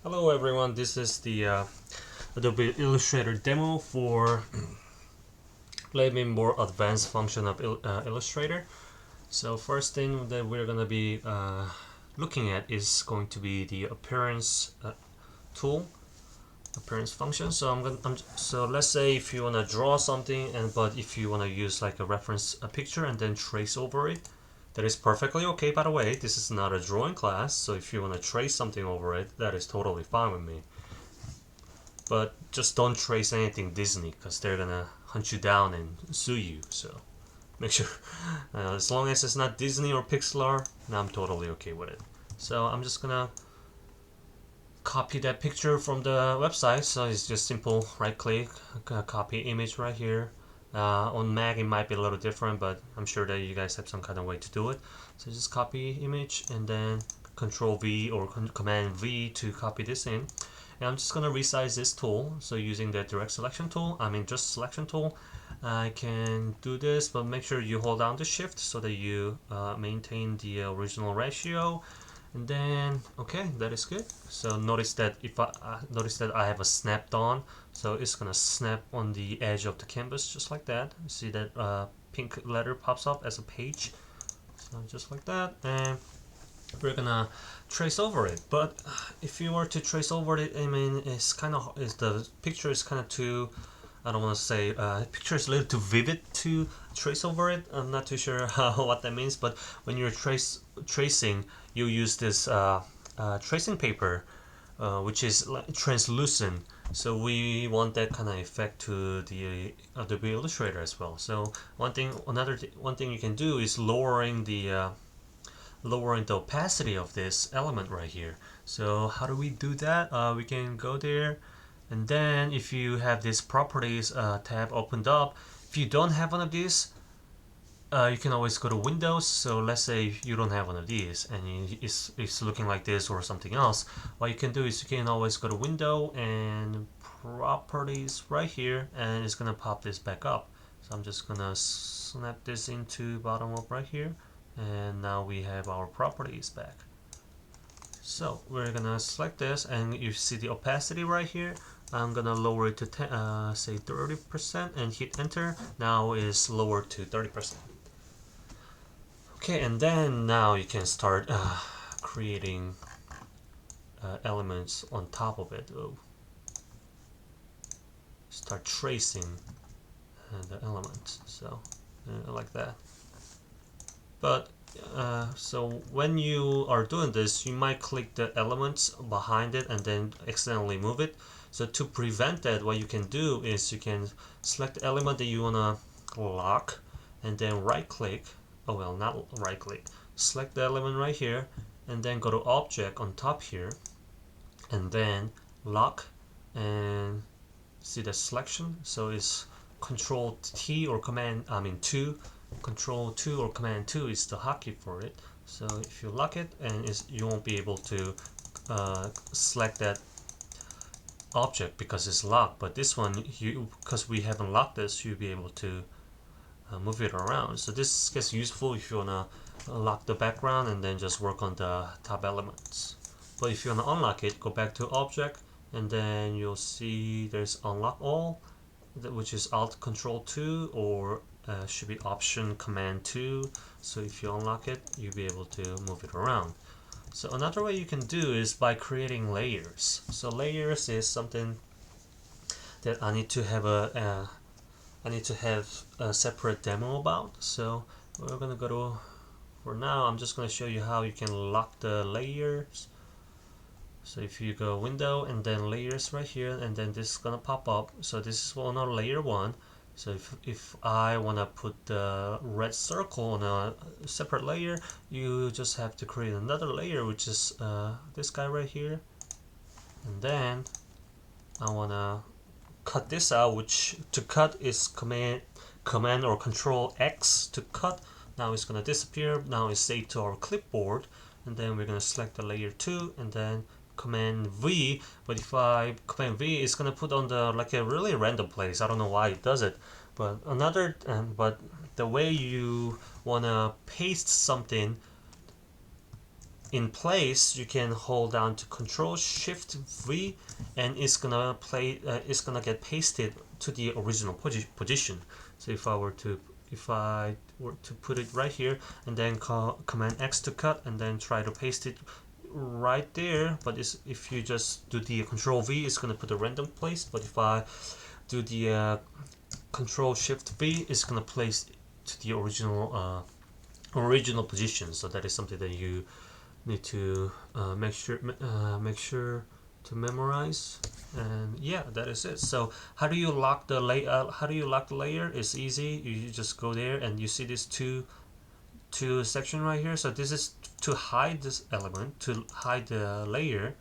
Hello everyone, this is the Adobe Illustrator demo for maybe more advanced function of Illustrator. So first thing that we're going to be looking at is going to be the appearance tool, appearance function. So so let's say if you want to draw something, but if you want to use like a reference a picture and then trace over it, that is perfectly okay. By the way, this is not a drawing class, so if you want to trace something over it, that is totally fine with me. But just don't trace anything Disney because they're gonna hunt you down and sue you. So make sure, as long as it's not Disney or Pixar, I'm totally okay with it. So I'm just gonna copy that picture from the website. So it's just simple right click, copy image right here. On Mac it might be a little different, but I'm sure that you guys have some kind of way to do it. So just copy image and then Control V or Command V to copy this in. And I'm just gonna resize this tool. So using the direct selection tool, just selection tool, I can do this, but make sure you hold down the shift so that you maintain the original ratio. And then okay, that is good. So notice that if I have a snapped on, so it's gonna snap on the edge of the canvas just like that. See that pink letter pops up as a page, so just like that. And we're gonna trace over it. But if you were to trace over it, it's kind of the picture is kind of too, I don't want to say picture is a little too vivid to trace over it. I'm not too sure what that means, but when you're tracing, you use this tracing paper, which is translucent. So we want that kind of effect to the Adobe Illustrator as well. So one thing you can do is lowering the opacity of this element right here. So how do we do that? We can go there, and then if you have this properties tab opened up, if you don't have one of these, you can always go to Windows. So let's say you don't have one of these and it's looking like this or something else. What you can do is you can always go to Window and properties right here, and it's gonna pop this back up. So I'm just gonna snap this into bottom up right here, and now we have our properties back. So we're gonna select this, and you see the opacity right here. I'm gonna lower it to say 30% and hit enter. Now it's lowered to 30%. Okay, and then now you can start creating elements on top of it. Start tracing the elements, so like that. But so when you are doing this, you might click the elements behind it and then accidentally move it. So to prevent that, what you can do is you can select the element that you wanna lock, and then right click. Oh well, not right click. Select the element right here, and then go to Object on top here, and then lock, and see the selection. So it's Control T or Command 2. Control 2 or Command 2 is the hotkey for it. So if you lock it, and you won't be able to select that object because it's locked. But this one, because we haven't locked this, you'll be able to move it around. So this gets useful if you wanna lock the background and then just work on the top elements. But if you wanna unlock it, go back to Object, and then you'll see there's Unlock All, which is Alt Control 2 or should be Option Command 2. So if you unlock it, you'll be able to move it around. So another way you can do is by creating layers. So layers is something that I need to have a separate demo about. So we're gonna go to, for now I'm just gonna show you how you can lock the layers. So if you go Window and then Layers right here, and then this is gonna pop up. So this is on our layer 1. So if I want to put the red circle on a separate layer, you just have to create another layer, which is this guy right here. And then I want to cut this out, which to cut is Command or Control X to cut. Now it's going to disappear. Now it's saved to our clipboard. And then we're going to select the layer 2 and then Command V. But if I Command V, it's gonna put on the like a really random place. I don't know why it does it. But the way you wanna paste something in place, you can hold down to Control Shift V, and it's gonna get pasted to the original position. So if I were to put it right here, and then Command X to cut, and then try to paste it right there, but if you just do the Control V, it's gonna put a random place. But if I do the Control Shift V, it's gonna place to the original position. So that is something that you need to make sure to memorize. And yeah, that is it. So how do you lock the layer? It's easy. You just go there and you see this two section right here. So this is to hide this element, to hide the layer.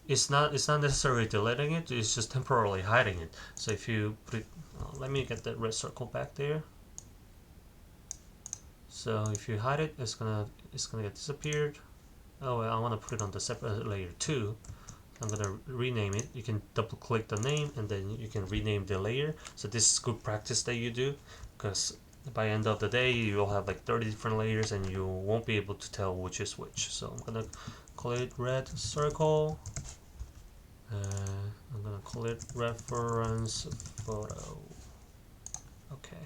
It's not necessarily deleting it, it's just temporarily hiding it. So if you put it, let me get that red circle back there. So if you hide it, it's gonna get disappeared. Oh well, I want to put it on the separate layer 2. I'm gonna rename it. You can double click the name and then you can rename the layer. So this is good practice that you do, because by the end of the day you'll have like 30 different layers and you won't be able to tell which is which. So I'm gonna call it red circle. I'm gonna call it reference photo. Okay.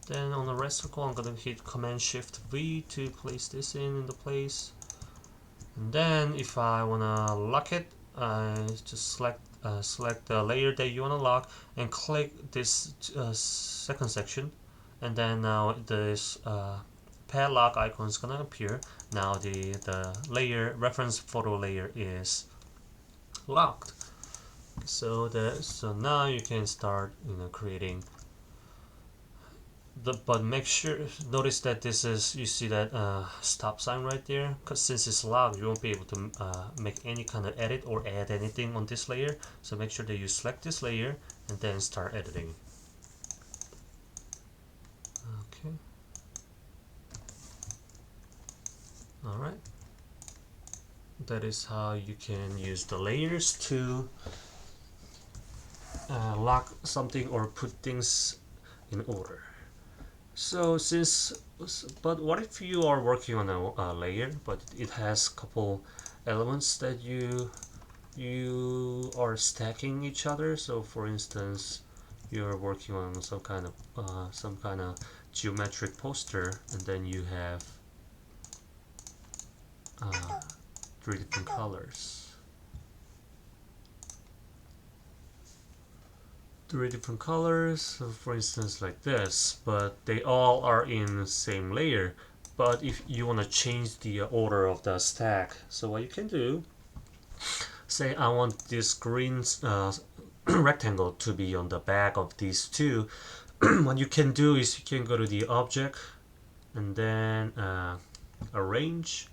Then on the red circle, I'm gonna hit Command Shift V to place this in the place. And then if I wanna lock it, just select the layer that you wanna lock and click this second section, and then now this padlock icon is gonna appear. Now the layer reference photo layer is locked. So now you can start creating but make sure notice that this is, you see that stop sign right there, because since it's locked you won't be able to make any kind of edit or add anything on this layer. So make sure that you select this layer and then start editing. Okay, alright, that is how you can use the layers to lock something or put things in order. So but what if you are working on a layer, but it has a couple elements that you are stacking each other? So for instance, you're working on some kind of geometric poster, and then you have 3 different colors. 3 different colors, so for instance like this, but they all are in the same layer. But if you want to change the order of the stack, so what you can do, say I want this green rectangle to be on the back of these two. What you can do is you can go to the object and then arrange,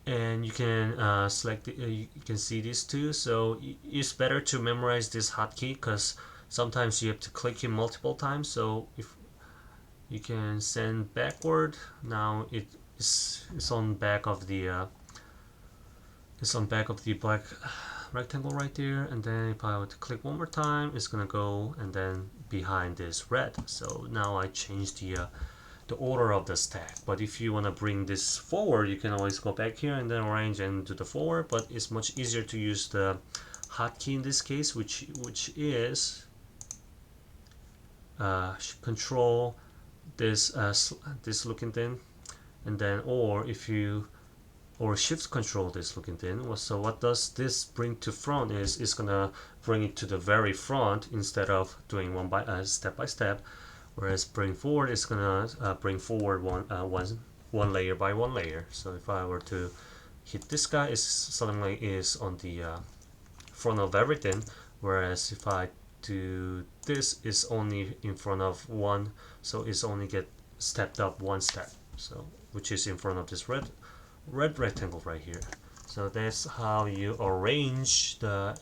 and you can select you can see these two. So it's better to memorize this hotkey, because sometimes you have to click it multiple times. So if you can send backward, now it's on back of the black rectangle right there, and then if I were to click one more time, it's gonna go and then behind this red. So now I changed the order of the stack. But if you want to bring this forward, you can always go back here and then arrange and do the forward. But it's much easier to use the hotkey in this case, which is control this looking thing, and then or shift control this looking thing. So what does this bring to front is it's gonna bring it to the very front instead of doing step by step. Whereas bring forward is gonna bring forward one layer by one layer. So if I were to hit this guy, it suddenly is on the front of everything. Whereas if I do this, is only in front of one, so it's only get stepped up one step. So which is in front of this red rectangle right here. So that's how you arrange the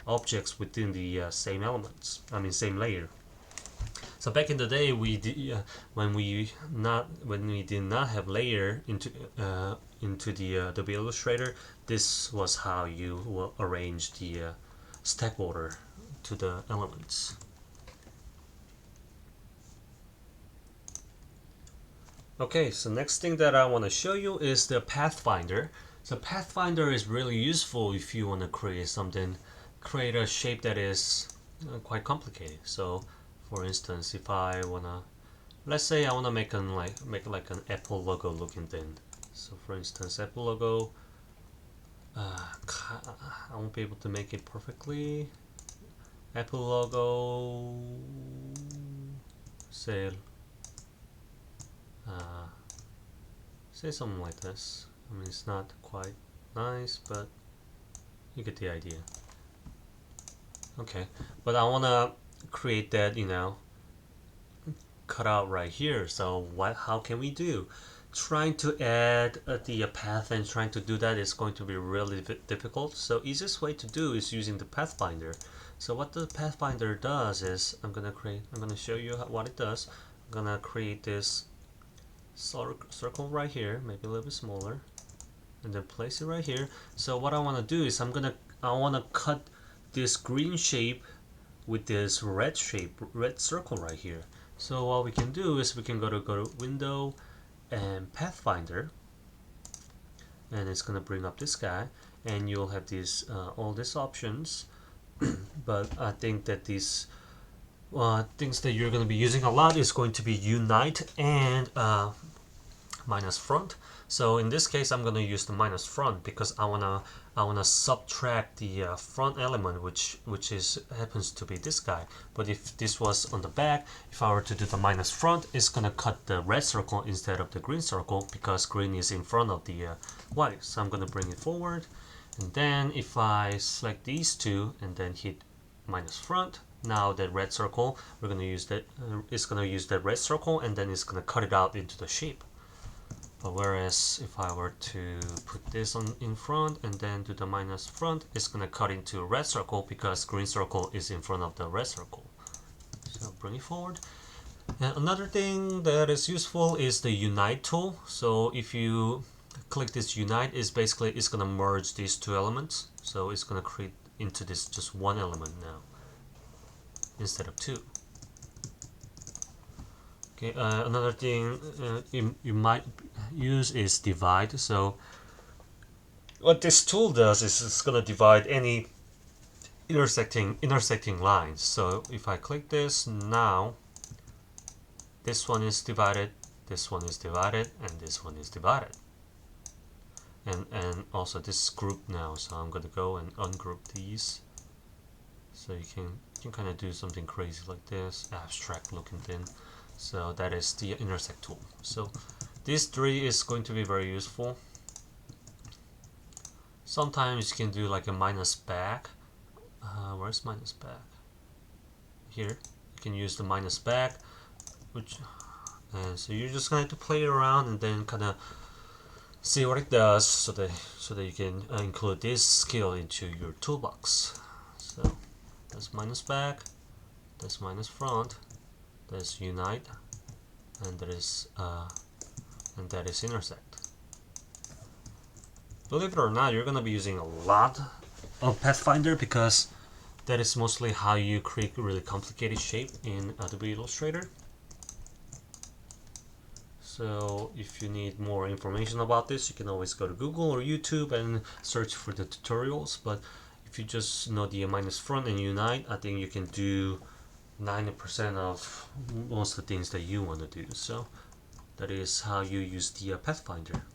objects within the same elements. Same layer. So back in the day, we did when we did not have layer into the Adobe Illustrator. This was how you will arrange the stack order to the elements. Okay, so next thing that I want to show you is the Pathfinder. So Pathfinder is really useful if you want to create something, create a shape that is quite complicated. So for instance, if I wanna, let's say I wanna make like an Apple logo looking thing. So for instance, Apple logo, I won't be able to make it perfectly. Apple logo, say, uh, say something like this. I mean, it's not quite nice, but you get the idea. Okay, but I wanna create that, cut out right here. So what? How can we do? Trying to add the path and trying to do that is going to be really difficult. So easiest way to do is using the Pathfinder. So what the Pathfinder does is I'm gonna show you what it does. I'm gonna create this circle right here, maybe a little bit smaller, and then place it right here. So what I want to do is I want to cut this green shape with this red circle right here. So what we can do is we can go to Window and Pathfinder, and it's gonna bring up this guy, and you'll have these all these options. But I think that these things that you're gonna be using a lot is going to be Unite and minus front. So in this case I'm going to use the minus front because I wanna subtract the front element, which is happens to be this guy. But if this was on the back, if I were to do the minus front, it's going to cut the red circle instead of the green circle because green is in front of the white. So I'm going to bring it forward, and then if I select these two and then hit minus front, now that red circle, we're going to use that. It's going to use that red circle, and then it's going to cut it out into the shape. But whereas if I were to put this on in front and then do the minus front, it's gonna cut into a red circle because green circle is in front of the red circle. So bring it forward. And another thing that is useful is the Unite tool. So if you click this Unite, is basically it's gonna merge these two elements. So it's gonna create into this just one element now instead of two. Okay, another thing you might use is divide. So what this tool does is it's going to divide any intersecting lines. So if I click this now, this one is divided, this one is divided, and this one is divided. And also this group now. So I'm going to go and ungroup these. So you can kind of do something crazy like this, abstract looking thing. So that is the intersect tool. So these three is going to be very useful. Sometimes you can do like a minus back. Where's minus back? Here. You can use the minus back, and so you're just going to play around and then kind of see what it does, so that you can include this skill into your toolbox. So that's minus back, that's minus front, that's unite, and that is intersect. Believe it or not, you're gonna be using a lot of Pathfinder because that is mostly how you create a really complicated shape in Adobe Illustrator. So if you need more information about this, you can always go to Google or YouTube and search for the tutorials. But if you just know the minus front and unite, I think you can do 90% of most of the things that you want to do. So that is how you use the Pathfinder.